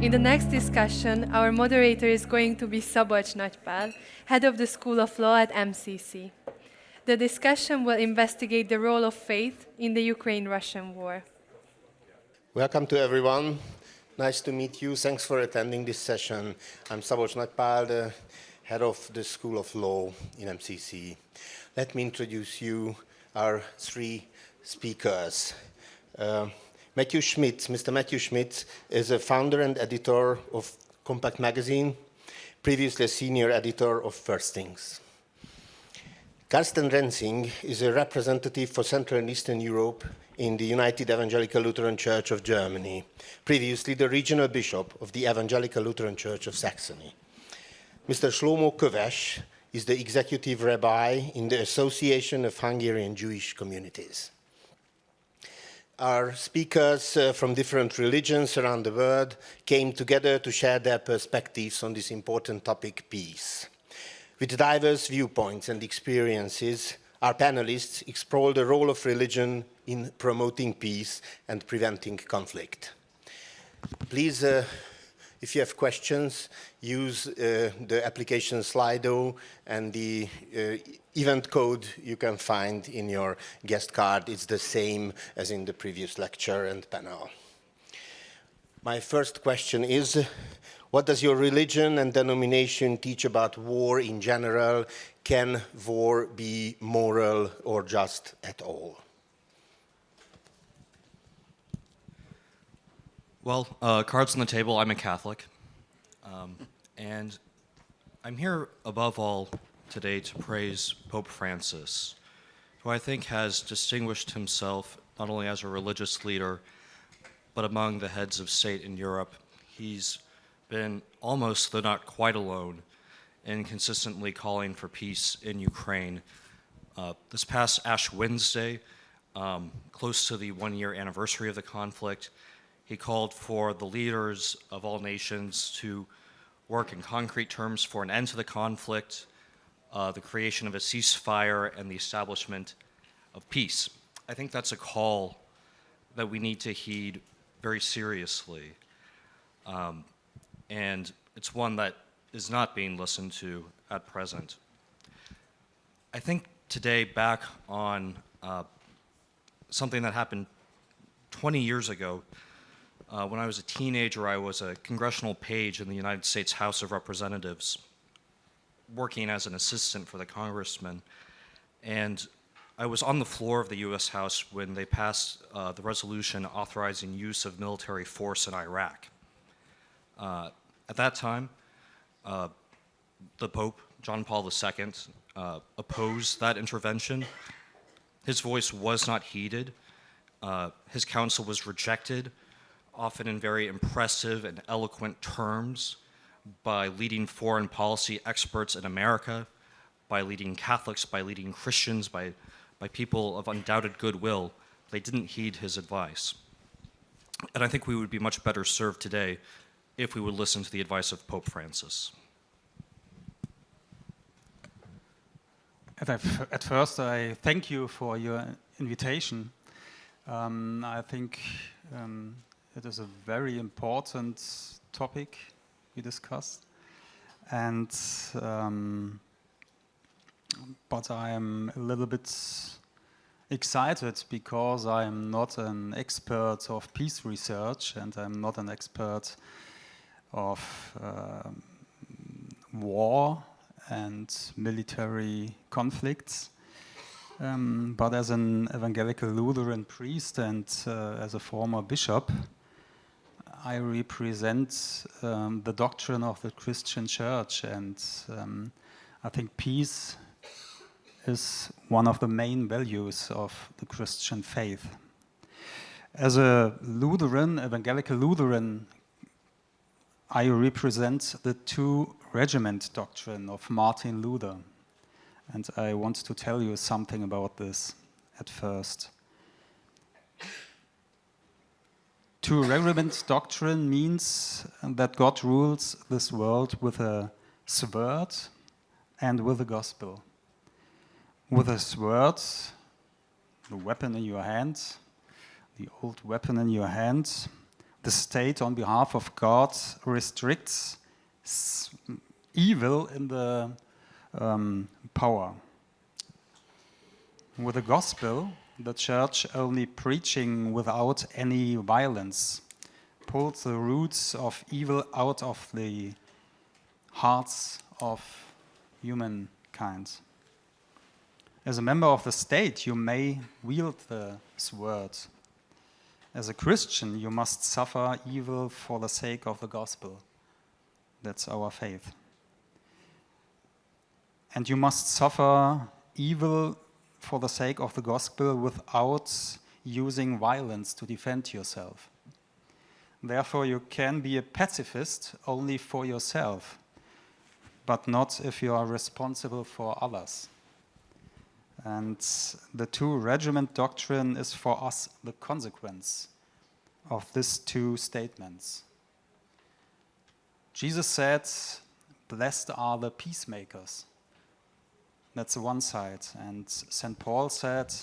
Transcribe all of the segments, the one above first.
In the next discussion, our moderator is going to be Szabolcs Nagypál, head of the School of Law at MCC. The discussion will investigate the role of faith in the Ukraine-Russian war. Welcome to everyone. Nice to meet you. Thanks for attending this session. I'm Szabolcs Nagypál, the head of the School of Law in MCC. Let me introduce you our three speakers. Mr. Matthew Schmidt is a founder and editor of Compact Magazine, previously a senior editor of First Things. Carsten Rentzing is a representative for Central and Eastern Europe in the United Evangelical Lutheran Church of Germany, previously the regional bishop of the Evangelical Lutheran Church of Saxony. Mr. Slomó Köves is the executive rabbi in the Association of Hungarian Jewish Communities. Our speakers from different religions around the world came together to share their perspectives on this important topic, peace. With diverse viewpoints and experiences, our panelists explore the role of religion in promoting peace and preventing conflict. Please, if you have questions, use the application Slido and the event code you can find in your guest card. It's the same as in the previous lecture and panel. My first question is, what does your religion and denomination teach about war in general? Can war be moral or just at all? Well, cards on the table, I'm a Catholic. And I'm here above all today to praise Pope Francis, who I think has distinguished himself not only as a religious leader, but among the heads of state in Europe. He's been almost, though not quite alone, in consistently calling for peace in Ukraine. This past Ash Wednesday, close to the one-year anniversary of the conflict, he called for the leaders of all nations to work in concrete terms for an end to the conflict, the creation of a ceasefire, and the establishment of peace. I think that's a call that we need to heed very seriously. And it's one that is not being listened to at present. I think today back on something that happened 20 years ago. When I was a teenager, I was a congressional page in the United States House of Representatives, working as an assistant for the congressman. And I was on the floor of the US House when they passed the resolution authorizing use of military force in Iraq. At that time, the Pope, John Paul II, opposed that intervention. His voice was not heeded. His counsel was rejected, often in very impressive and eloquent terms, by leading foreign policy experts in America, by leading Catholics, by leading Christians, by people of undoubted goodwill. They didn't heed his advice. And I think we would be much better served today if we would listen to the advice of Pope Francis. At first, I thank you for your invitation. I think it is a very important topic we discussed, and but I am a little bit excited because I am not an expert of peace research, and I'm not an expert of war and military conflicts. But as an evangelical Lutheran priest and as a former bishop, I represent the doctrine of the Christian Church, and I think peace is one of the main values of the Christian faith. As a Lutheran, evangelical Lutheran, I represent the two-regiment doctrine of Martin Luther, and I want to tell you something about this at first. Two-regiment doctrine means that God rules this world with a sword and with the gospel. With a sword, the weapon in your hand, the old weapon in your hand, the state, on behalf of God, restricts evil in the power. With the gospel, the church, only preaching without any violence, pulls the roots of evil out of the hearts of humankind. As a member of the state, you may wield the sword. As a Christian, you must suffer evil for the sake of the gospel. That's our faith. And you must suffer evil for the sake of the gospel without using violence to defend yourself. Therefore, you can be a pacifist only for yourself, but not if you are responsible for others. And the two-regiment doctrine is for us the consequence of these two statements. Jesus said, "Blessed are the peacemakers." That's the one side. And St. Paul said,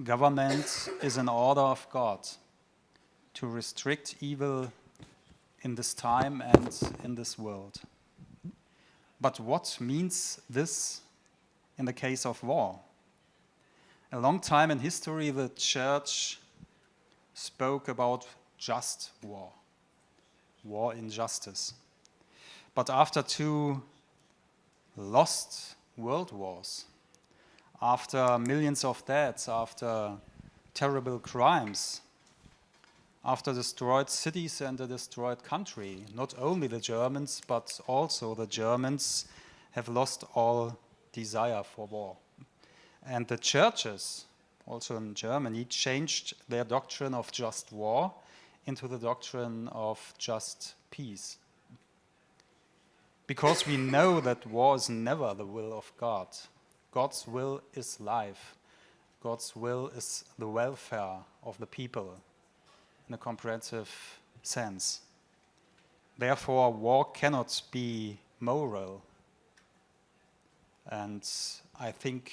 "Government is an order of God to restrict evil in this time and in this world." But what means this in the case of war? A long time in history, the church spoke about just war, war injustice. But after two lost world wars, after millions of deaths, after terrible crimes, after destroyed cities and a destroyed country, not only the Germans, but also the Germans have lost all desire for war. And the churches, also in Germany, changed their doctrine of just war into the doctrine of just peace. Because we know that war is never the will of God. God's will is life. God's will is the welfare of the people in a comprehensive sense. Therefore, war cannot be moral. And I think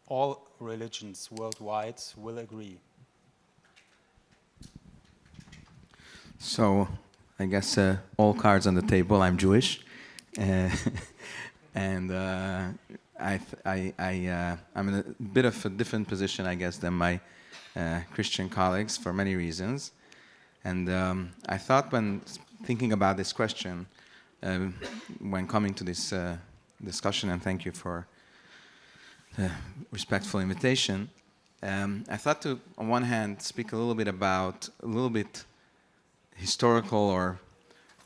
all religions worldwide will agree. So, I guess all cards on the table. I'm Jewish, and I'm in a bit of a different position, I guess, than my Christian colleagues for many reasons. And I thought, when thinking about this question, when coming to this discussion, and thank you for the respectful invitation, I thought to, on one hand, speak a little bit historical or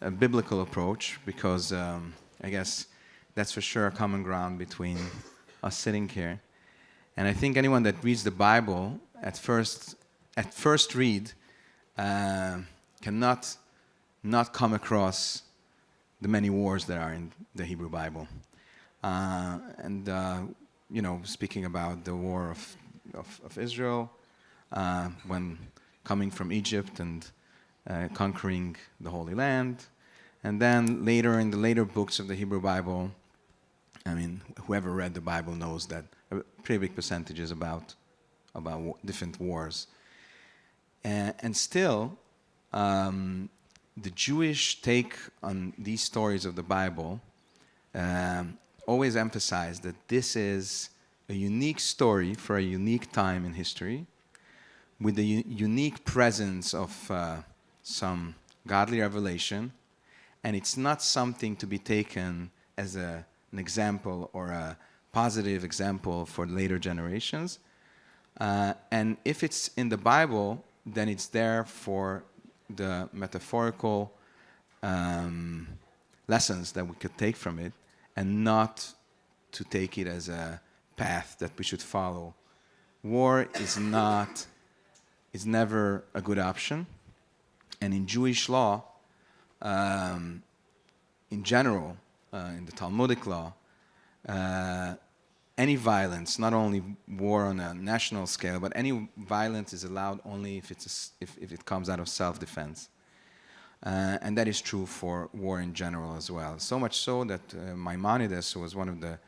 a biblical approach, because I guess that's for sure a common ground between us sitting here. And I think anyone that reads the Bible at first read cannot not come across the many wars that are in the Hebrew Bible. Speaking about the war of Israel, when coming from Egypt and conquering the Holy Land. And then later, in the later books of the Hebrew Bible, I mean, whoever read the Bible knows that a pretty big percentage is about different wars. And still, the Jewish take on these stories of the Bible always emphasize that this is a unique story for a unique time in history, with the unique presence of some godly revelation, and it's not something to be taken as an example or a positive example for later generations. And if it's in the Bible, then it's there for the metaphorical lessons that we could take from it, and not to take it as a path that we should follow. War is never a good option. And in Jewish law, in general, in the Talmudic law, any violence, not only war on a national scale, but any violence is allowed only if it comes out of self-defense. And that is true for war in general as well. So much so that Maimonides, who was one of the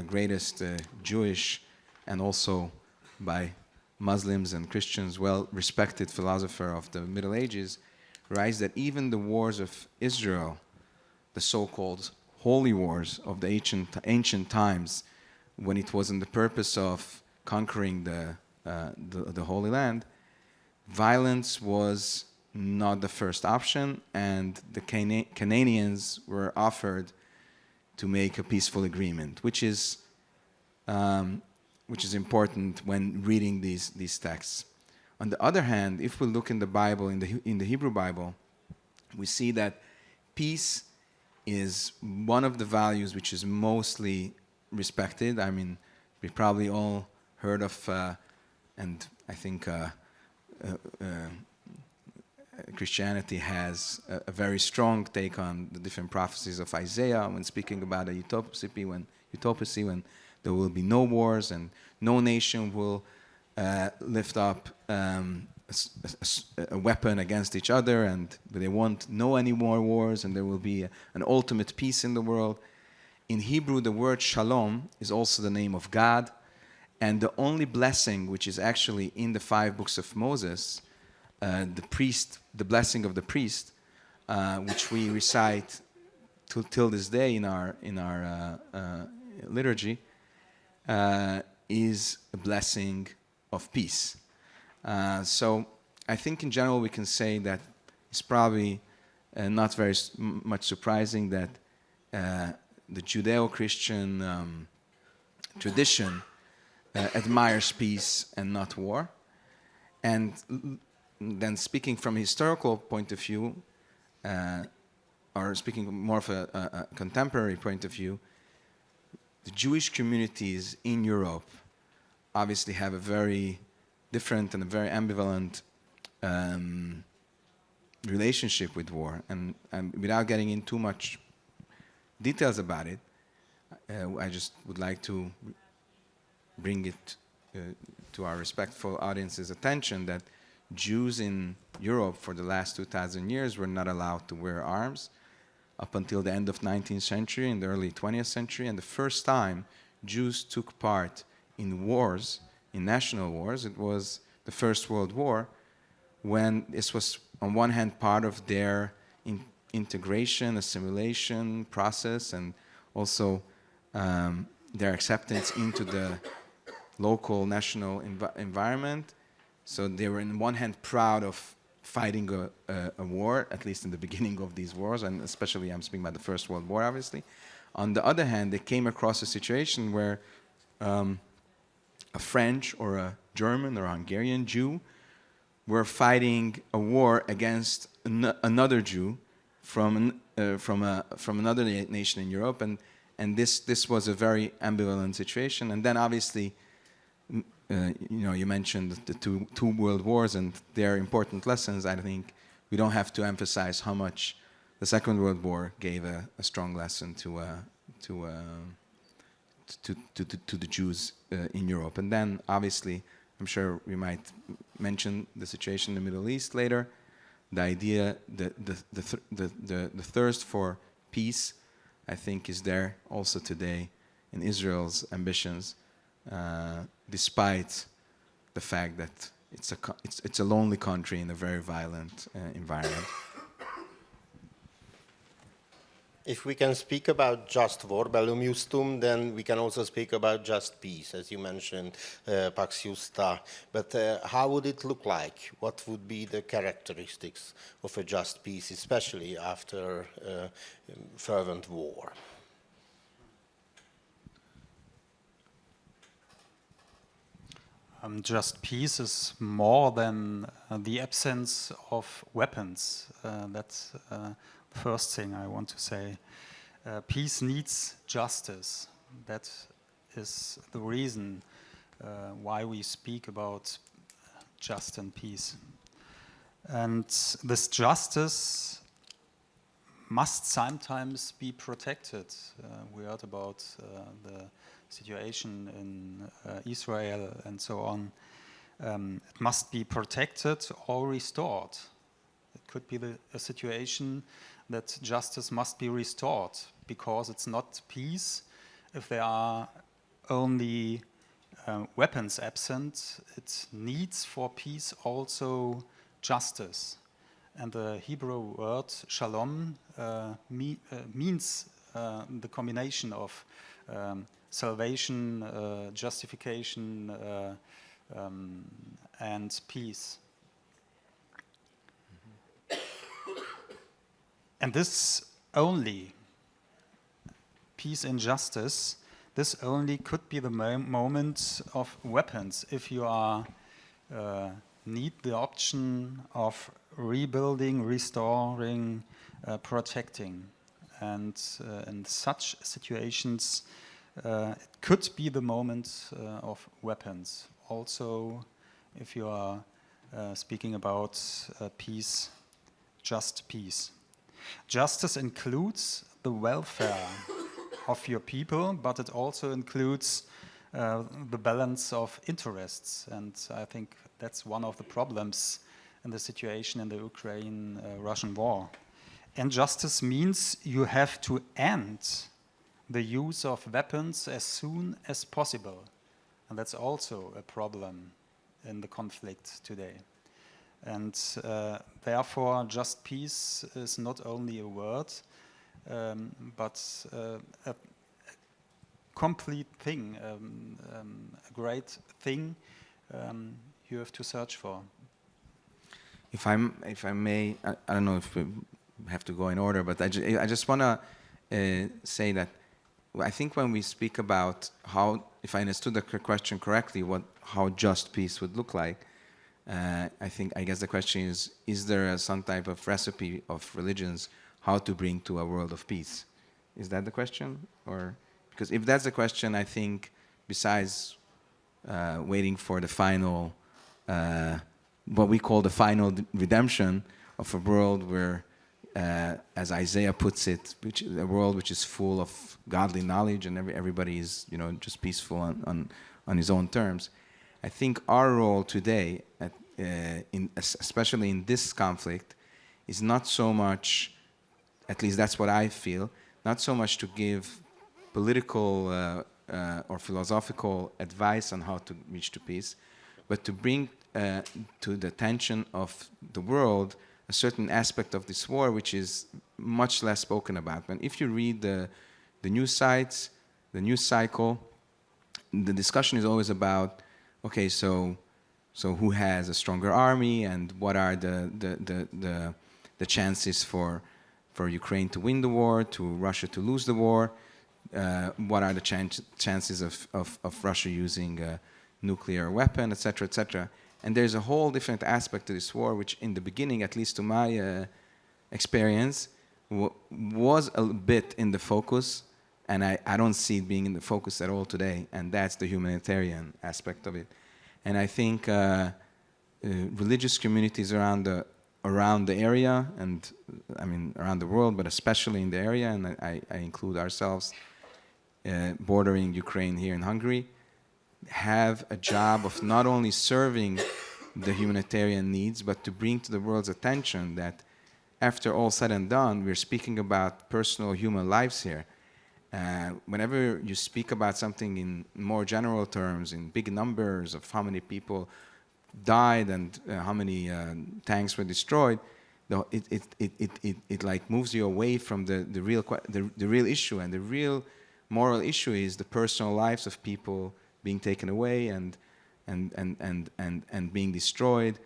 greatest Jewish and also by Muslims and Christians well-respected philosopher of the Middle Ages, writes that even the wars of Israel, the so-called holy wars of the ancient times, when it was in the purpose of conquering the Holy Land, violence was not the first option, and the Canaanians were offered to make a peaceful agreement, which is important when reading these texts. On the other hand, if we look in the Bible, in the Hebrew Bible, we see that peace is one of the values which is mostly respected. I mean, we probably all heard of, and I think Christianity has a very strong take on the different prophecies of Isaiah when speaking about a utopia, when there will be no wars and no nation will lift up a weapon against each other, and they won't know any more wars, and there will be an ultimate peace in the world. In Hebrew, the word shalom is also the name of God, and the only blessing which is actually in the 5 books of Moses, the blessing of the priest, which we recite till this day in our liturgy, is a blessing of peace. So I think in general we can say that it's probably not very much surprising that the Judeo-Christian tradition admires peace and not war. And then speaking from a historical point of view, or speaking more of a contemporary point of view, the Jewish communities in Europe obviously have a very different and a very ambivalent relationship with war. And without getting into too much details about it, I just would like to bring it to our respectful audience's attention that Jews in Europe for the last 2,000 years were not allowed to wear arms up until the end of 19th century and the early 20th century. And the first time Jews took part in wars, in national wars, it was the First World War, when this was on one hand part of their integration, assimilation process, and also their acceptance into the local national environment. So they were on one hand proud of fighting a war, at least in the beginning of these wars, and especially I'm speaking about the First World War, obviously. On the other hand, they came across a situation where a French or a German or a Hungarian Jew were fighting a war against another Jew from another nation in Europe, and this was a very ambivalent situation. And then obviously, you mentioned the two world wars and their important lessons. I think we don't have to emphasize how much the Second World War gave a strong lesson to the Jews in Europe. And then obviously, I'm sure we might mention the situation in the Middle East later. The idea, the thirst for peace, I think, is there also today in Israel's ambitions, despite the fact that it's a lonely country in a very violent environment. If we can speak about just war, bellum justum, then we can also speak about just peace, as you mentioned, pax justa. But how would it look like? What would be the characteristics of a just peace, especially after fervent war? Just peace is more than the absence of weapons. That's the first thing I want to say. Peace needs justice. That is the reason why we speak about just and peace. And this justice must sometimes be protected. We heard about the situation in Israel and so on. It must be protected or restored. It could be a situation that justice must be restored because it's not peace if there are only weapons absent. It needs for peace also justice. And the Hebrew word shalom means the combination of salvation, justification, and peace. And this only, peace and justice, this only could be the moment of weapons if you are need the option of rebuilding, restoring, protecting. And in such situations, it could be the moment of weapons. Also, if you are speaking about peace, just peace. Justice includes the welfare of your people, but it also includes the balance of interests. And I think that's one of the problems in the situation in the Ukraine-Russian war. And justice means you have to end the use of weapons as soon as possible. And that's also a problem in the conflict today. And therefore, just peace is not only a word, but a complete thing, a great thing you have to search for. If I may, I don't know if we have to go in order, but I just want to say that I think when we speak about how, if I understood the question correctly, how just peace would look like, I guess the question is there some type of recipe of religions how to bring to a world of peace? Is that the question? Or because if that's the question, I think besides waiting for the final, what we call the final redemption of a world where, as Isaiah puts it, which is a world which is full of godly knowledge and everybody is, just peaceful on his own terms. I think our role today, especially in this conflict, is not so much, at least that's what I feel, not so much to give political or philosophical advice on how to reach to peace, but to bring to the attention of the world a certain aspect of this war which is much less spoken about. And if you read the news sites, the news cycle, the discussion is always about, okay, so who has a stronger army and what are the chances for Ukraine to win the war, to Russia to lose the war, what are the chances of Russia using a nuclear weapon, etc., etc. And there's a whole different aspect to this war, which in the beginning, at least to my experience, was a bit in the focus, and I don't see it being in the focus at all today, and that's the humanitarian aspect of it. And I think religious communities around the area, and I mean around the world, but especially in the area, and I include ourselves, bordering Ukraine here in Hungary, have a job of not only serving the humanitarian needs, but to bring to the world's attention that after all said and done, we're speaking about personal human lives here. Whenever you speak about something in more general terms, in big numbers of how many people died and how many tanks were destroyed, it like moves you away from the real issue, and the real moral issue is the personal lives of people being taken away and being destroyed,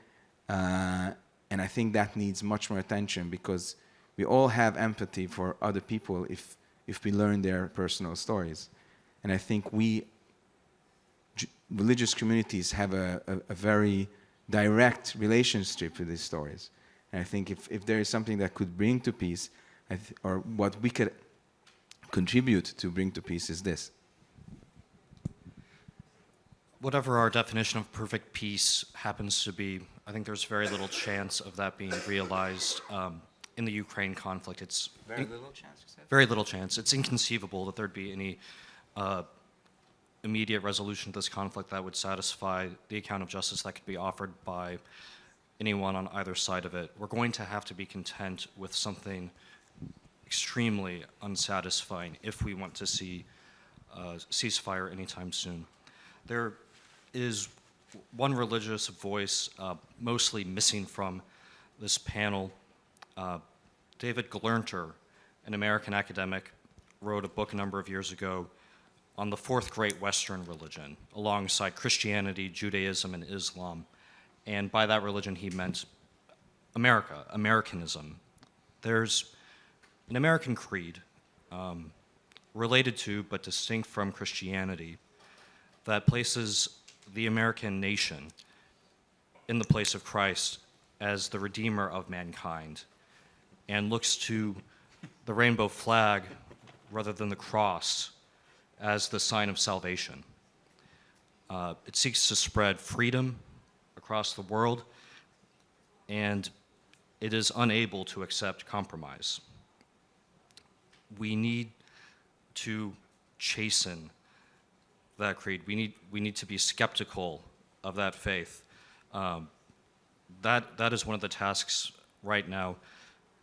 and I think that needs much more attention, because we all have empathy for other people if we learn their personal stories, and I think religious communities have a very direct relationship with these stories, and I think if there is something that could bring to peace, or what we could contribute to bring to peace, is this. Whatever our definition of perfect peace happens to be, I think there's very little chance of that being realized in the Ukraine conflict. It's very little chance, you said? Very little chance. It's inconceivable that there'd be any immediate resolution to this conflict that would satisfy the account of justice that could be offered by anyone on either side of it. We're going to have to be content with something extremely unsatisfying if we want to see ceasefire anytime soon. There is one religious voice mostly missing from this panel, David Gelernter, an American academic, wrote a book a number of years ago on the fourth great Western religion, alongside Christianity, Judaism, and Islam. And by that religion, he meant America, Americanism. There's an American creed related to but distinct from Christianity that places the American nation in the place of Christ as the Redeemer of mankind and looks to the rainbow flag rather than the cross as the sign of salvation. It seeks to spread freedom across the world, and it is unable to accept compromise. We need to chasten that creed. We need to be skeptical of that faith. That is one of the tasks right now,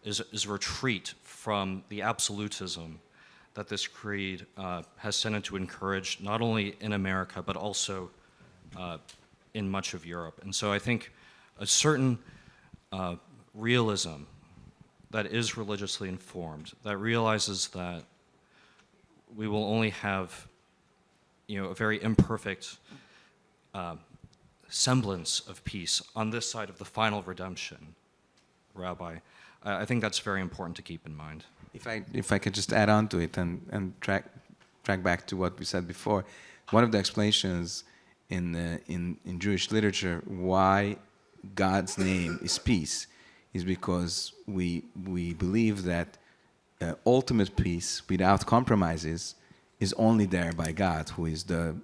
is retreat from the absolutism that this creed has tended to encourage, not only in America, but also in much of Europe. And so I think a certain realism that is religiously informed, that realizes that we will only have, a very imperfect semblance of peace on this side of the final redemption, Rabbi. I think that's very important to keep in mind. If I could just add on to it and track back to what we said before, one of the explanations in Jewish literature why God's name is peace is because we believe that ultimate peace without compromises is only there by God, who is the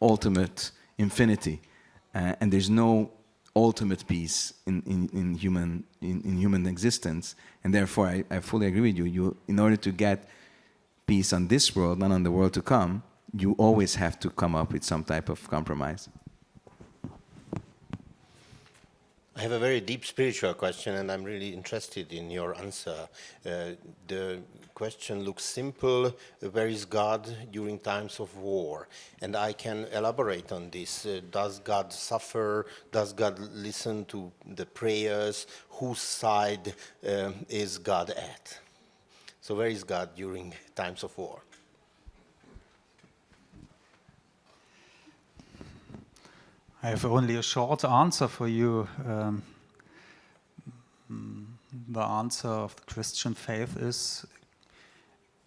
ultimate infinity, and there's no ultimate peace in human existence, and therefore I fully agree with you. In order to get peace on this world, not on the world to come, you always have to come up with some type of compromise. I have a very deep spiritual question, and I'm really interested in your answer. The question looks simple: where is God during times of war? And I can elaborate on this. Does God suffer? Does God listen to the prayers? Whose side is God at? So where is God during times of war? I have only a short answer for you. The answer of the Christian faith is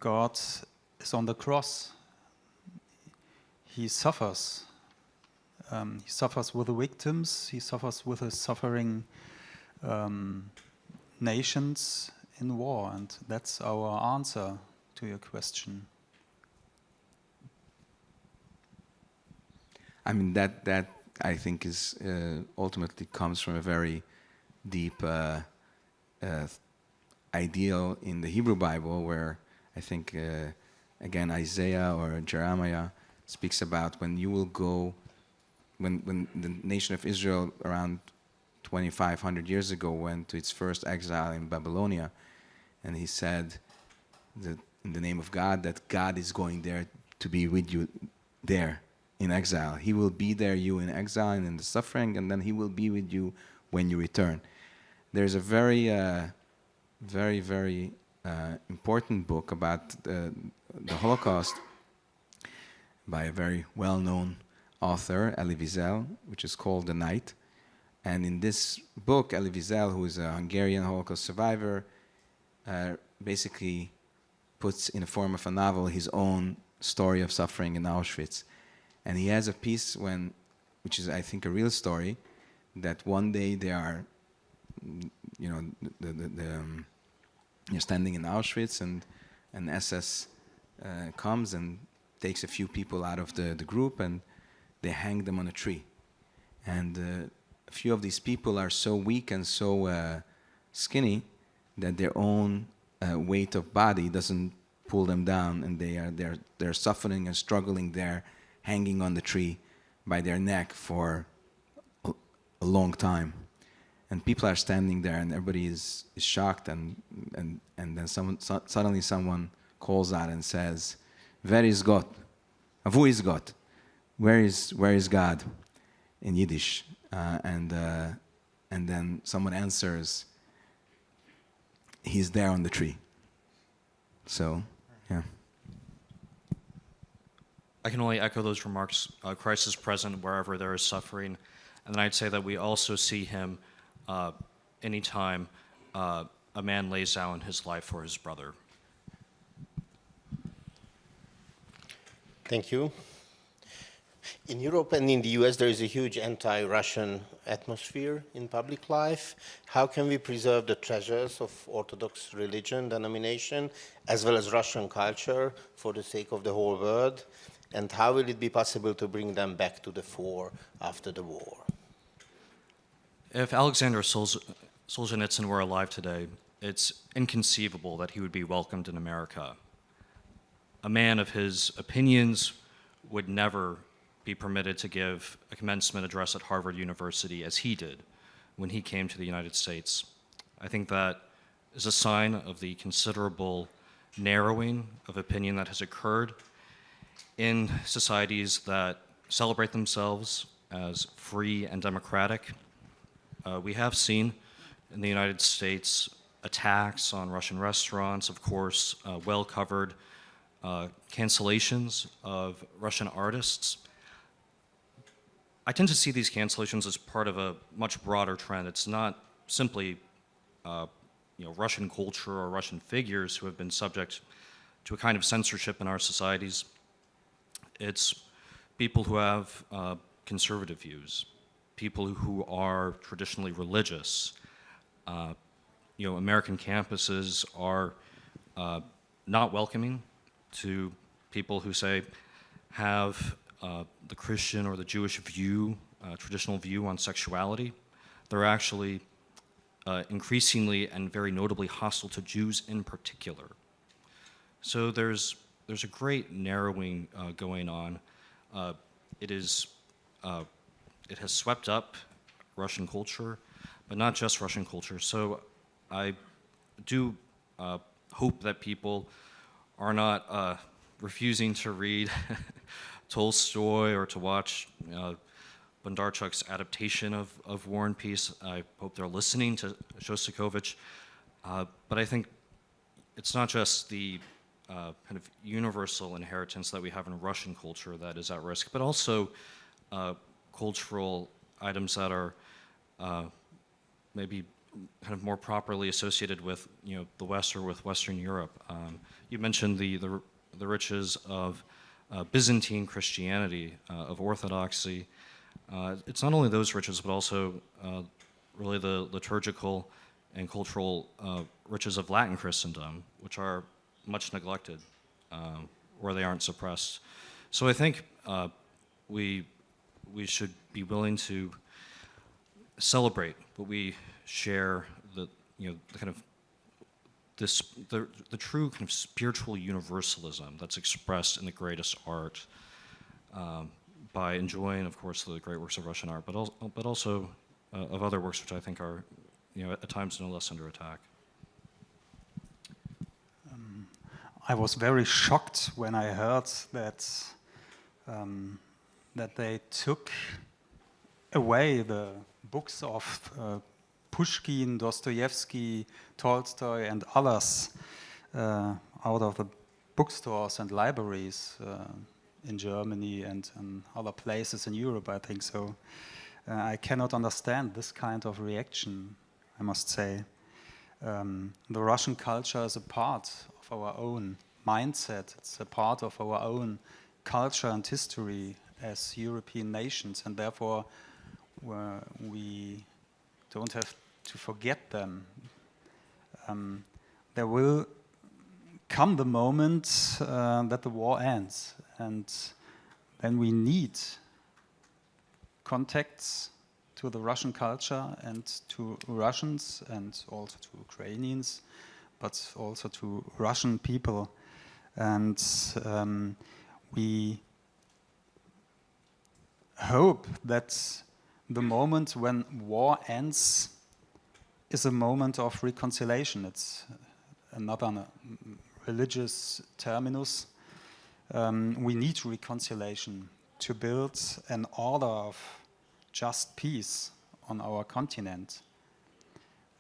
God is on the cross. He suffers. He suffers with the victims. He suffers with the suffering nations in war. And that's our answer to your question. I mean, that I think is ultimately comes from a very deep ideal in the Hebrew Bible, where I think again Isaiah or Jeremiah speaks about when you will go, when the nation of Israel around 2,500 years ago went to its first exile in Babylonia, and he said that in the name of God, that God is going there to be with you there in exile. He will be there, you in exile and in the suffering, and then he will be with you when you return. There's a very, very important book about the Holocaust by a very well-known author, Elie Wiesel, which is called The Night. And in this book, Elie Wiesel, who is a Hungarian Holocaust survivor, basically puts in the form of a novel his own story of suffering in Auschwitz. And he has a piece which is, I think, a real story, that one day they are, you're standing in Auschwitz, and an SS comes and takes a few people out of the group, and they hang them on a tree. And a few of these people are so weak and so skinny that their own weight of body doesn't pull them down, and they're suffering and struggling there, hanging on the tree by their neck for a long time. And people are standing there, and everybody is shocked, and then suddenly someone calls out and says, "Where is God? Who is God? Where is God?" in Yiddish. And then someone answers, he's there on the tree. So, yeah. I can only echo those remarks. Christ is present wherever there is suffering. And then I'd say that we also see him anytime a man lays down his life for his brother. Thank you. In Europe and in the US, there is a huge anti-Russian atmosphere in public life. How can we preserve the treasures of Orthodox religion, denomination, as well as Russian culture for the sake of the whole world? And how will it be possible to bring them back to the fore after the war? If Alexander Solzhenitsyn were alive today, it's inconceivable that he would be welcomed in America. A man of his opinions would never be permitted to give a commencement address at Harvard University as he did when he came to the United States. I think that is a sign of the considerable narrowing of opinion that has occurred in societies that celebrate themselves as free and democratic. We have seen in the United States attacks on Russian restaurants, of course, well-covered cancellations of Russian artists. I tend to see these cancellations as part of a much broader trend. It's not simply Russian culture or Russian figures who have been subject to a kind of censorship in our societies. It's people who have conservative views, people who are traditionally religious. American campuses are not welcoming to people who say have the Christian or the Jewish view, traditional view on sexuality. They're actually increasingly and very notably hostile to Jews in particular. So there's a great narrowing going on. It has swept up Russian culture, but not just Russian culture. So I do hope that people are not refusing to read Tolstoy or to watch Bondarchuk's adaptation of War and Peace. I hope they're listening to Shostakovich. But I think it's not just the kind of universal inheritance that we have in Russian culture that is at risk, but also cultural items that are maybe kind of more properly associated with the West or with Western Europe. You mentioned the riches of Byzantine Christianity, of Orthodoxy. It's not only those riches, but also really the liturgical and cultural riches of Latin Christendom, which are much neglected, or they aren't suppressed. So I think we should be willing to celebrate what we share, the kind of the true kind of spiritual universalism that's expressed in the greatest art, by enjoying, of course, the great works of Russian art, but also of other works which I think are, at times no less under attack. I was very shocked when I heard that they took away the books of Pushkin, Dostoevsky, Tolstoy, and others out of the bookstores and libraries in Germany and in other places in Europe, I think so. I cannot understand this kind of reaction, I must say. The Russian culture is a part of our own mindset. It's a part of our own culture and history as European nations, and therefore we don't have to forget them. There will come the moment that the war ends, and then we need contacts to the Russian culture and to Russians and also to Ukrainians, but also to Russian people. And we hope that the moment when war ends is a moment of reconciliation. It's another religious terminus. We need reconciliation to build an order of just peace on our continent.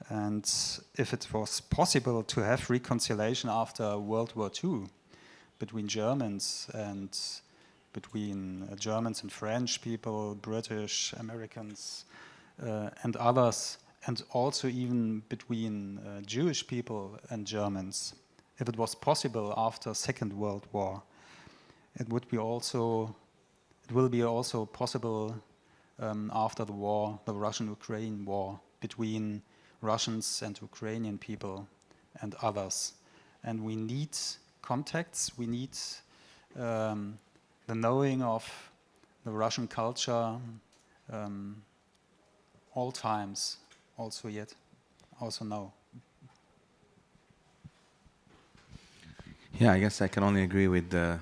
And if it was possible to have reconciliation after World War II between Germans and between Germans and French people, British, Americans, and others, and also even between Jewish people and Germans, if it was possible after Second World War, it will be also possible after the war, the Russian-Ukraine war, between Russians and Ukrainian people and others. And we need contacts, we need the knowing of the Russian culture all times, also now. Yeah, I guess I can only agree with the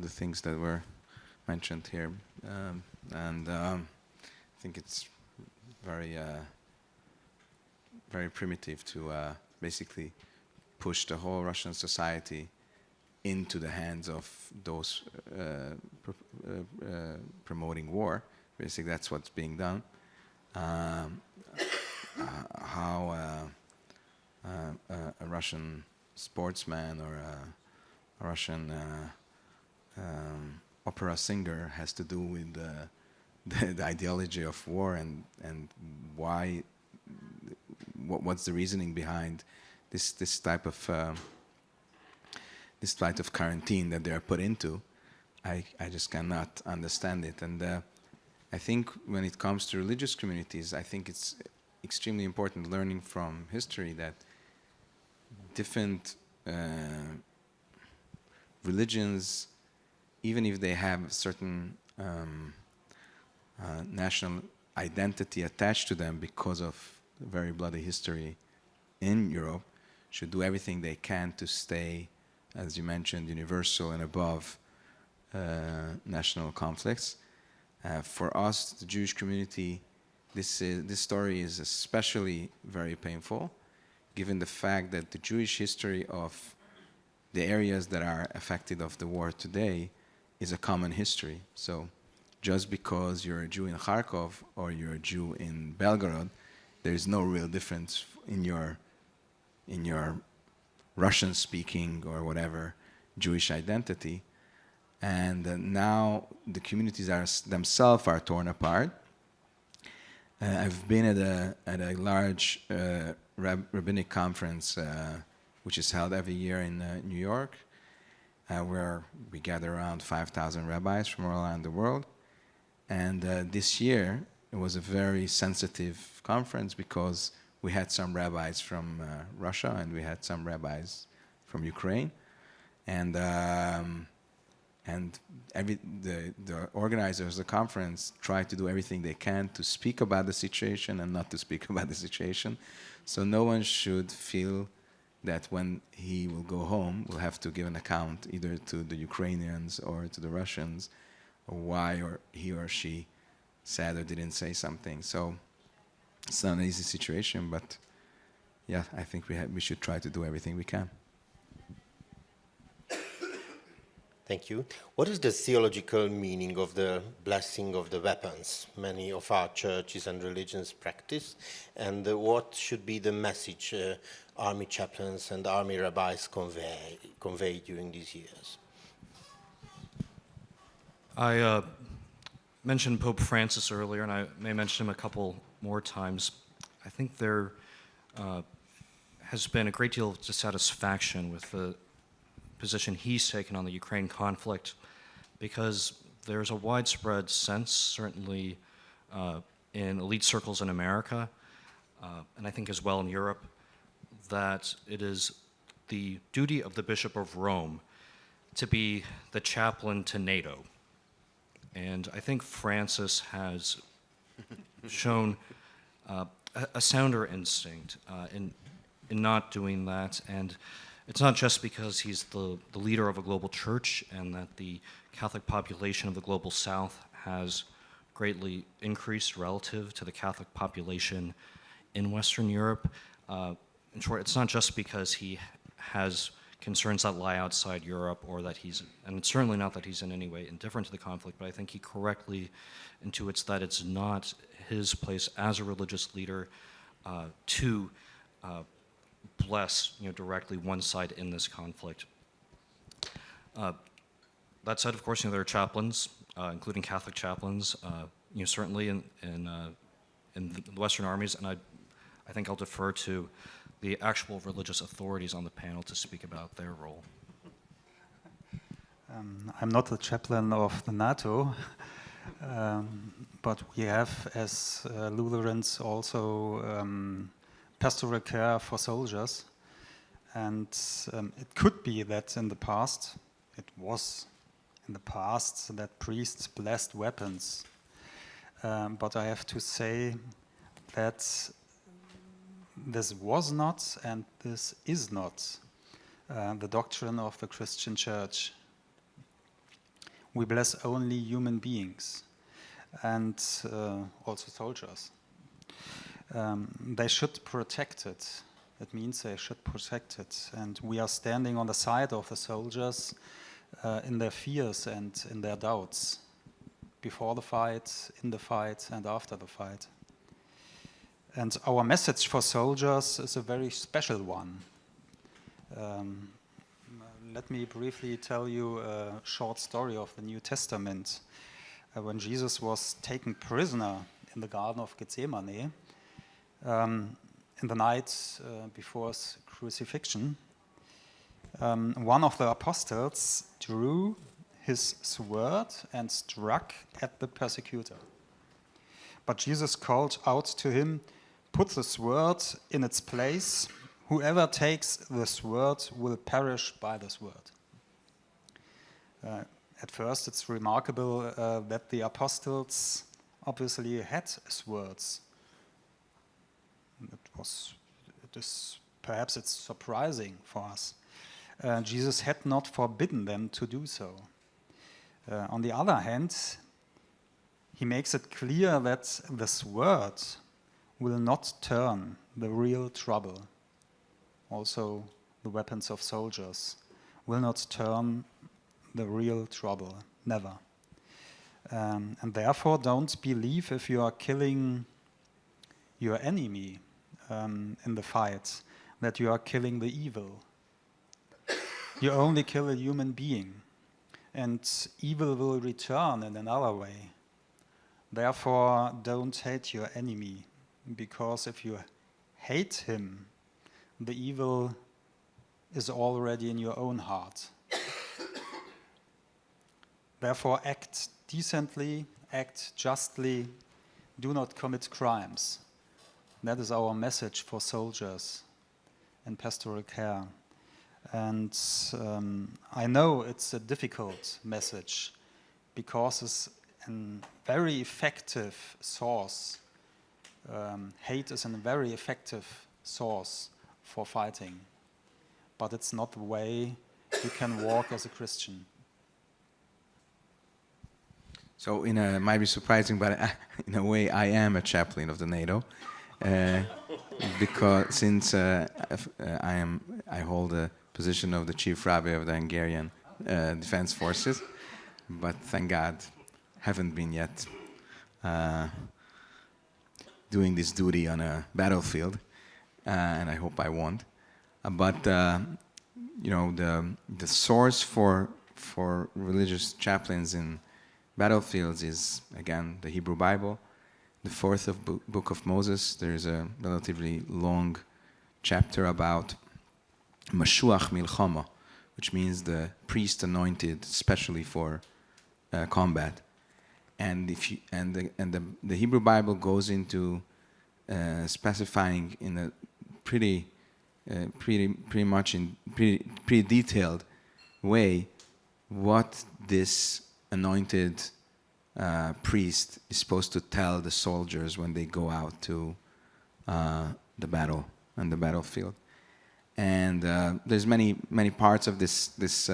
things that were mentioned here, and I think it's very very primitive to basically push the whole Russian society into the hands of those promoting war. Basically, that's what's being done. How a Russian sportsman or a Russian opera singer has to do with the ideology of war and why, what's the reasoning behind this type of quarantine that they are put into. I just cannot understand it. And I think when it comes to religious communities, I think it's extremely important learning from history that different religions, even if they have certain national identity attached to them because of very bloody history in Europe, should do everything they can to stay, as you mentioned, universal and above national conflicts. For us, the Jewish community, this story is especially very painful, given the fact that the Jewish history of the areas that are affected of the war today is a common history. So just because you're a Jew in Kharkov or you're a Jew in Belgorod, there is no real difference in your Russian-speaking or whatever Jewish identity. And now the communities themselves are torn apart. I've been at a large rabbinic conference which is held every year in New York, where we gather around 5,000 rabbis from all around the world. And this year it was a very sensitive conference because we had some rabbis from Russia and we had some rabbis from Ukraine, and the organizers of the conference tried to do everything they can to speak about the situation and not to speak about the situation. So no one should feel that when he will go home, will have to give an account either to the Ukrainians or to the Russians, or why or he or she said or didn't say something. So it's not an easy situation, but yeah, I think we should try to do everything we can. Thank you. What is the theological meaning of the blessing of the weapons many of our churches and religions practice, and what should be the message army chaplains and army rabbis convey during these years? I mentioned Pope Francis earlier, and I may mention him a couple more times. I think there has been a great deal of dissatisfaction with the position he's taken on the Ukraine conflict, because there's a widespread sense, certainly in elite circles in America, and I think as well in Europe, that it is the duty of the Bishop of Rome to be the chaplain to NATO. And I think Francis has shown a sounder instinct in not doing that. And it's not just because he's the leader of a global church and that the Catholic population of the global South has greatly increased relative to the Catholic population in Western Europe. In short, it's not just because he has concerns that lie outside Europe, or that and it's certainly not that he's in any way indifferent to the conflict, but I think he correctly intuits that it's not his place as a religious leader to bless, directly one side in this conflict. That said, of course, there are chaplains, including Catholic chaplains, certainly in the Western armies, and I think I'll defer to the actual religious authorities on the panel to speak about their role. I'm not the chaplain of the NATO, but we have, as Lutherans, also pastoral care for soldiers. And it could be that in the past, that priests blessed weapons. But I have to say that this was not and this is not the doctrine of the Christian Church. We bless only human beings and also soldiers. They should protect it. It means they should protect it. And we are standing on the side of the soldiers in their fears and in their doubts, before the fight, in the fight, and after the fight. And our message for soldiers is a very special one. Let me briefly tell you a short story of the New Testament. When Jesus was taken prisoner in the Garden of Gethsemane, in the night before his crucifixion, one of the apostles drew his sword and struck at the persecutor. But Jesus called out to him, "Put the sword in its place. Whoever takes the sword will perish by the sword." At first, it's remarkable that the apostles obviously had swords. Perhaps it's surprising for us. Jesus had not forbidden them to do so. On the other hand, he makes it clear that the sword will not turn the real trouble. Also, the weapons of soldiers will not turn the real trouble, never. And therefore, don't believe if you are killing your enemy in the fight, that you are killing the evil. You only kill a human being, and evil will return in another way. Therefore, don't hate your enemy, because if you hate him, the evil is already in your own heart. Therefore, act decently, act justly, do not commit crimes. That is our message for soldiers in pastoral care. And I know it's a difficult message because it's a very effective source. Hate is a very effective source for fighting, but it's not the way you can walk as a Christian. So, might be surprising, but in a way, I am a chaplain of the NATO, because since I hold a position of the chief rabbi of the Hungarian Defense Forces, but thank God, haven't been yet doing this duty on a battlefield, and I hope I won't. But the source for religious chaplains in battlefields is, again, the Hebrew Bible, the fourth book of Moses. There's a relatively long chapter about Mashuach Milchama, which means the priest anointed especially for combat. And the Hebrew Bible goes into specifying in a pretty detailed way what this anointed priest is supposed to tell the soldiers when they go out to the battle and the battlefield. And there's many parts of this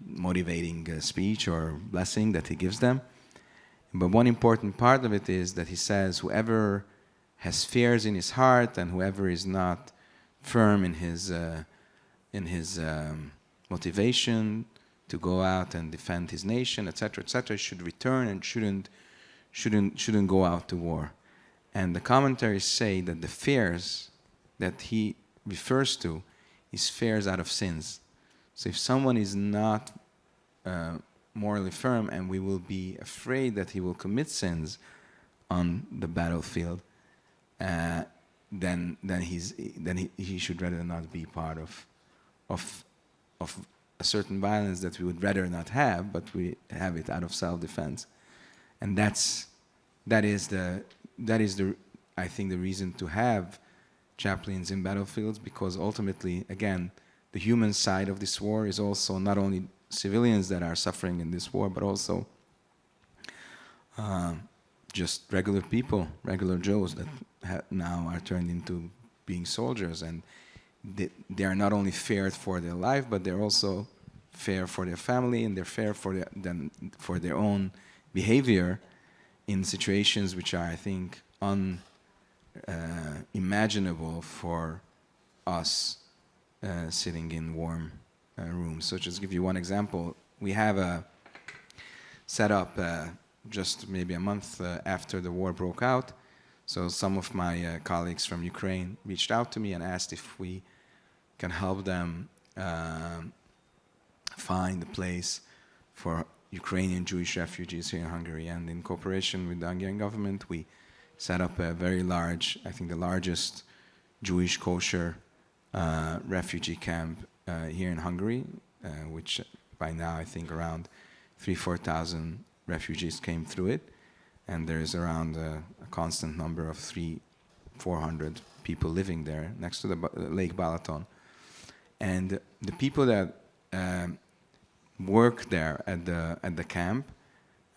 motivating speech or blessing that he gives them. But one important part of it is that he says, whoever has fears in his heart and whoever is not firm in his motivation to go out and defend his nation, etc., should return and shouldn't go out to war. And the commentaries say that the fears that he refers to is fears out of sins. So if someone is not morally firm, and we will be afraid that he will commit sins on the battlefield, then he should rather not be part of a certain violence that we would rather not have, but we have it out of self-defense. And that is the I think the reason to have chaplains in battlefields, because ultimately, again, the human side of this war is also not only civilians that are suffering in this war, but also just regular people, regular Joes that now are turned into being soldiers, and they are not only feared for their life, but they're also feared for their family, and they're feared for their own behavior in situations which are, I think, unimaginable for us sitting in warm rooms. So just give you one example. We have a setup just maybe a month after the war broke out. So some of my colleagues from Ukraine reached out to me and asked if we can help them find a place for Ukrainian Jewish refugees here in Hungary. And in cooperation with the Hungarian government, we set up a very large, I think the largest Jewish kosher refugee camp here in Hungary, which by now I think around 3,000-4,000 refugees came through it. And there is around a constant number of 300-400 people living there next to the Lake Balaton. And the people that work there at the camp,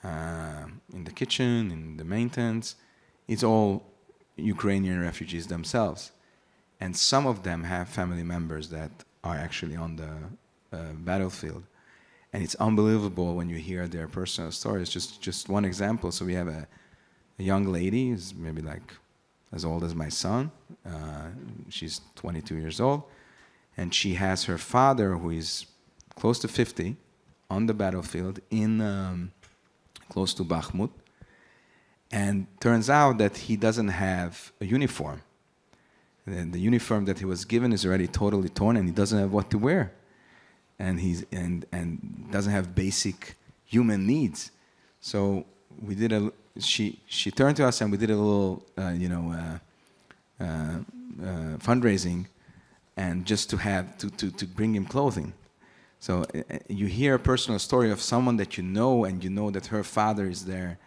in the kitchen, in the maintenance, it's all Ukrainian refugees themselves. And some of them have family members that are actually on the battlefield. And it's unbelievable when you hear their personal stories. Just one example. So we have a young lady who's maybe like as old as my son. She's 22 years old. And she has her father, who is close to 50, on the battlefield in close to Bakhmut. And turns out that he doesn't have a uniform. And the uniform that he was given is already totally torn, and he doesn't have what to wear. And and doesn't have basic human needs. So we did she turned to us, and we did a little fundraising, and just to have to bring him clothing. So you hear a personal story of someone that you know, and you know that her father is there,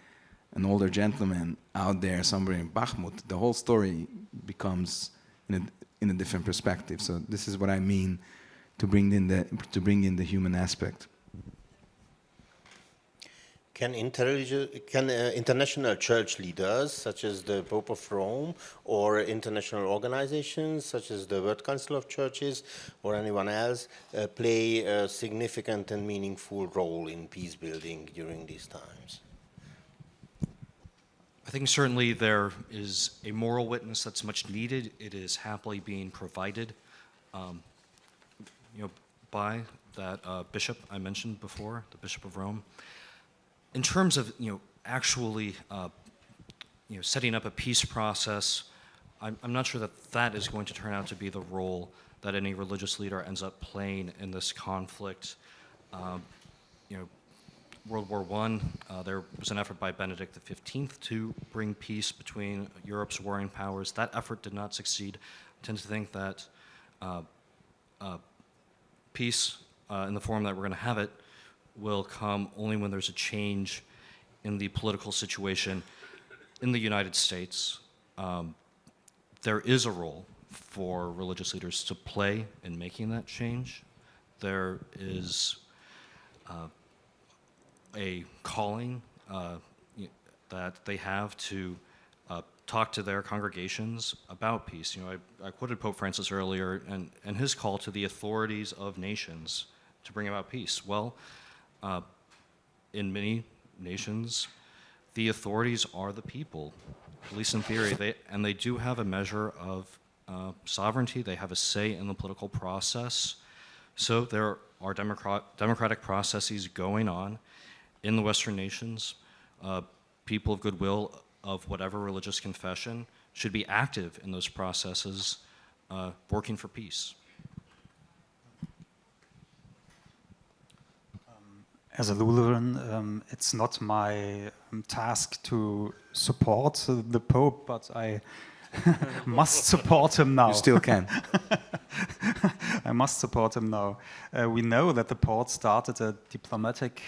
an older gentleman out there somewhere in Bakhmut. The whole story becomes in a different perspective. So this is what I mean to bring in the human aspect. Can international church leaders, such as the Pope of Rome, or international organizations, such as the World Council of Churches, or anyone else, play a significant and meaningful role in peace building during these times? I think certainly there is a moral witness that's much needed. It is happily being provided by that bishop I mentioned before, the Bishop of Rome. In terms of actually setting up a peace process, I'm not sure that is going to turn out to be the role that any religious leader ends up playing in this conflict. World War I, there was an effort by Benedict XV to bring peace between Europe's warring powers. That effort did not succeed. I tend to think that peace in the form that we're going to have it will come only when there's a change in the political situation in the United States. There is a role for religious leaders to play in making that change. There is a calling that they have to talk to their congregations about peace. I quoted Pope Francis earlier and his call to the authorities of nations to bring about peace. Well, in many nations, the authorities are the people, at least in theory, and they do have a measure of sovereignty. They have a say in the political process. So there are democratic processes going on in the Western nations. People of goodwill of whatever religious confession should be active in those processes, working for peace. As a Lutheran, it's not my task to support the Pope, but I must support him now. You still can. I must support him now. We know that the Pope started a diplomatic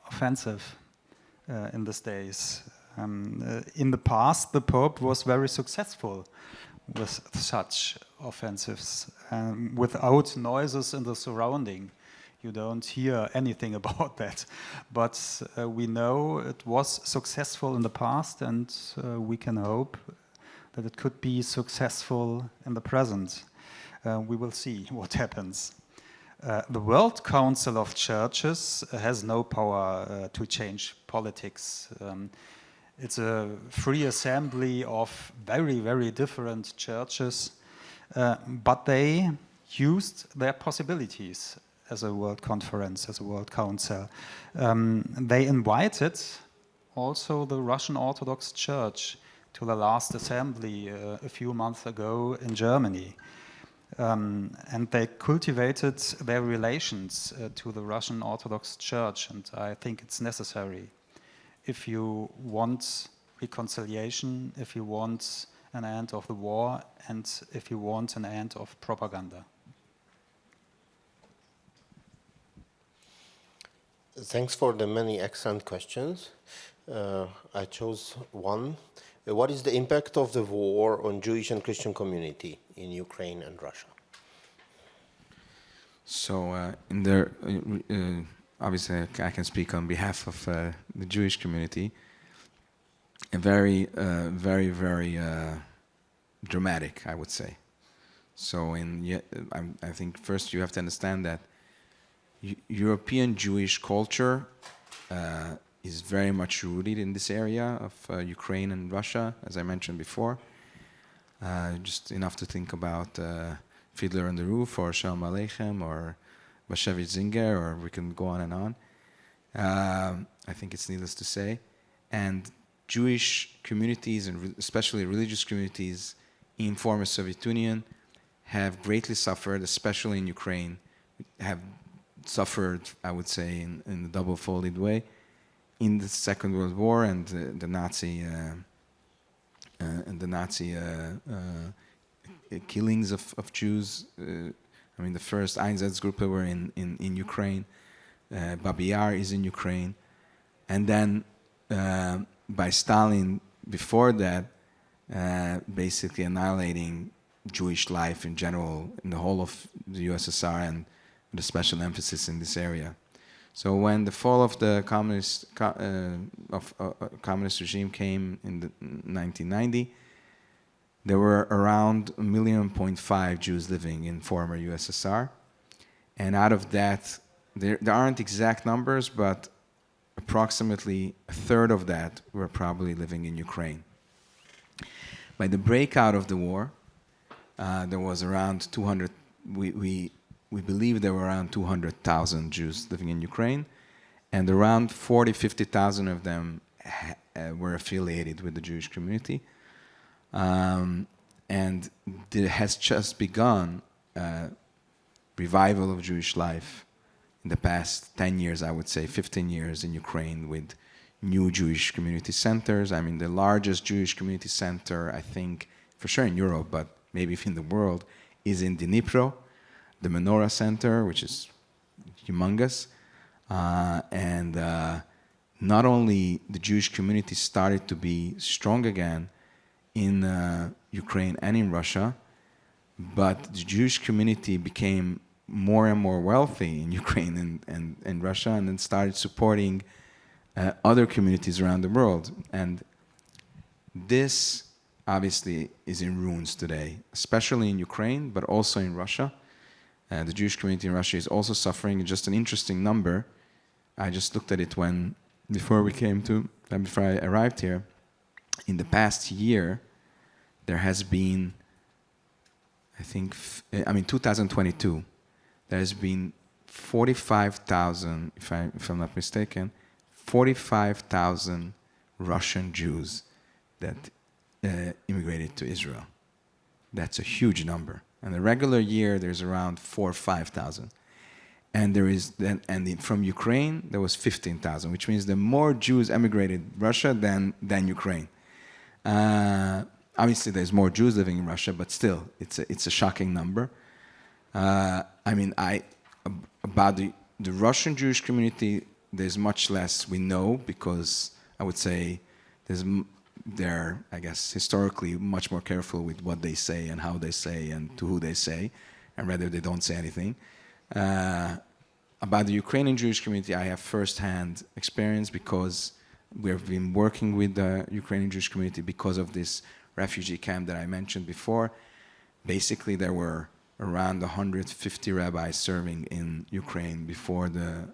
offensive in these days. In the past, the Pope was very successful with such offensives, without noises in the surrounding. You don't hear anything about that. But we know it was successful in the past, and we can hope that it could be successful in the present. We will see what happens. The World Council of Churches has no power to change politics. It's a free assembly of very, very different churches, but they used their possibilities as a World Conference, as a World Council. They invited also the Russian Orthodox Church to the last assembly a few months ago in Germany. And they cultivated their relations to the Russian Orthodox Church, and I think it's necessary. If you want reconciliation, if you want an end of the war, and if you want an end of propaganda. Thanks for the many excellent questions. I chose one. What is the impact of the war on Jewish and Christian community in Ukraine and Russia? So, obviously, I can speak on behalf of the Jewish community. A very dramatic, I would say. So, I think first you have to understand that European Jewish culture is very much rooted in this area of Ukraine and Russia, as I mentioned before. Just enough to think about Fiddler on the Roof or Shalom Aleichem or Bashevich Zinger, or we can go on and on. I think it's needless to say. And Jewish communities, and especially religious communities in former Soviet Union, have greatly suffered, especially in Ukraine, have suffered, I would say, in a double-folded way in the Second World War and the Nazi killings of Jews. I mean, the first Einsatzgruppe were in Ukraine. Babi Yar is in Ukraine, and then by Stalin before that, basically annihilating Jewish life in general in the whole of the USSR, and with a special emphasis in this area. So when the fall of the communist regime came in 1990, there were around 1.5 million Jews living in former USSR, and out of that, there aren't exact numbers, but approximately a third of that were probably living in Ukraine. By the breakout of the war, there was around 200. We believe there were around 200,000 Jews living in Ukraine, and around 50,000 of them were affiliated with the Jewish community. And there has just begun a revival of Jewish life in the past 10 years, I would say 15 years in Ukraine, with new Jewish community centers. I mean, the largest Jewish community center, I think, for sure in Europe, but maybe in the world, is in Dnipro, the Menorah Center, which is humongous. And not only the Jewish community started to be strong again in Ukraine and in Russia, but the Jewish community became more and more wealthy in Ukraine and Russia, and then started supporting other communities around the world. And this obviously is in ruins today, especially in Ukraine, but also in Russia. The Jewish community in Russia is also suffering. Just an interesting number. I just looked at it before I arrived here. In the past year, there has been, 2022, there has been 45,000, if I'm not mistaken, 45,000 Russian Jews that immigrated to Israel. That's a huge number. In a regular year, there's around 4,000 or 5,000. And from Ukraine, there was 15,000, which means that more Jews emigrated Russia than Ukraine. Obviously, there's more Jews living in Russia, but still, it's a shocking number. About the Russian Jewish community, there's much less we know, because I would say they're, I guess, historically much more careful with what they say and how they say and to who they say, and rather they don't say anything. About the Ukrainian Jewish community, I have first-hand experience because we've been working with the Ukrainian Jewish community because of this refugee camp that I mentioned before. Basically, there were around 150 rabbis serving in Ukraine before the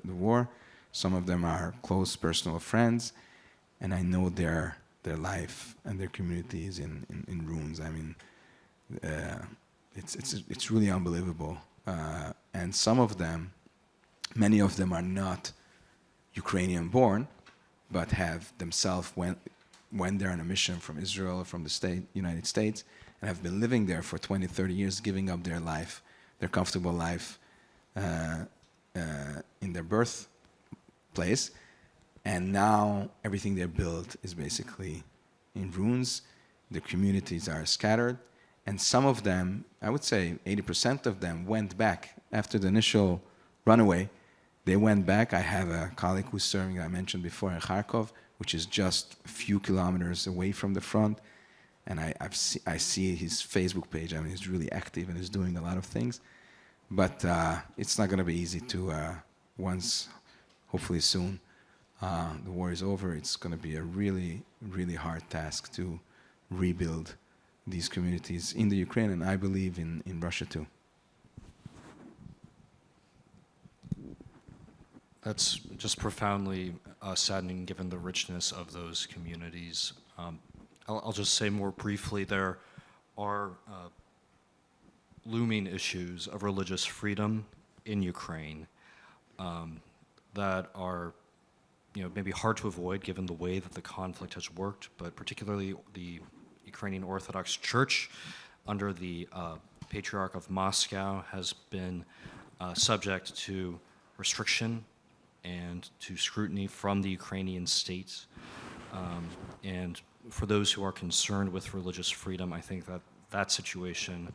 war. Some of them are close personal friends, and I know their life and their community is in ruins. I mean, it's really unbelievable. And some of them, many of them are not Ukrainian-born, but have themselves went there on a mission from Israel, from the United States, and have been living there for 20, 30 years, giving up their life, their comfortable life in their birthplace. And now everything they built is basically in ruins. The communities are scattered. And some of them, I would say 80% of them, went back after the initial runaway. They went back. I have a colleague who's serving, I mentioned before, in Kharkov, which is just a few kilometers away from the front. And I see his Facebook page. I mean, he's really active and is doing a lot of things. But it's not going to be easy to, once, hopefully soon, the war is over, it's going to be a really, really hard task to rebuild these communities in the Ukraine, and I believe in Russia too. That's just profoundly saddening given the richness of those communities. I'll just say more briefly, there are looming issues of religious freedom in Ukraine that are maybe hard to avoid given the way that the conflict has worked, but particularly the Ukrainian Orthodox Church under the Patriarch of Moscow has been subject to restriction and to scrutiny from the Ukrainian state. And for those who are concerned with religious freedom, I think that situation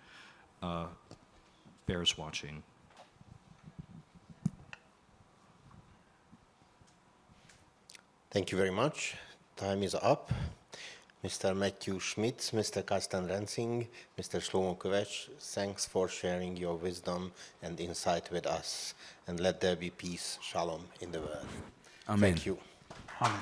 bears watching. Thank you very much. Time is up. Mr. Matthew Schmitz, Mr. Carsten Rentzing, Mr. Slomó Köves, thanks for sharing your wisdom and insight with us. And let there be peace, shalom in the world. Amen. Thank you. Amen.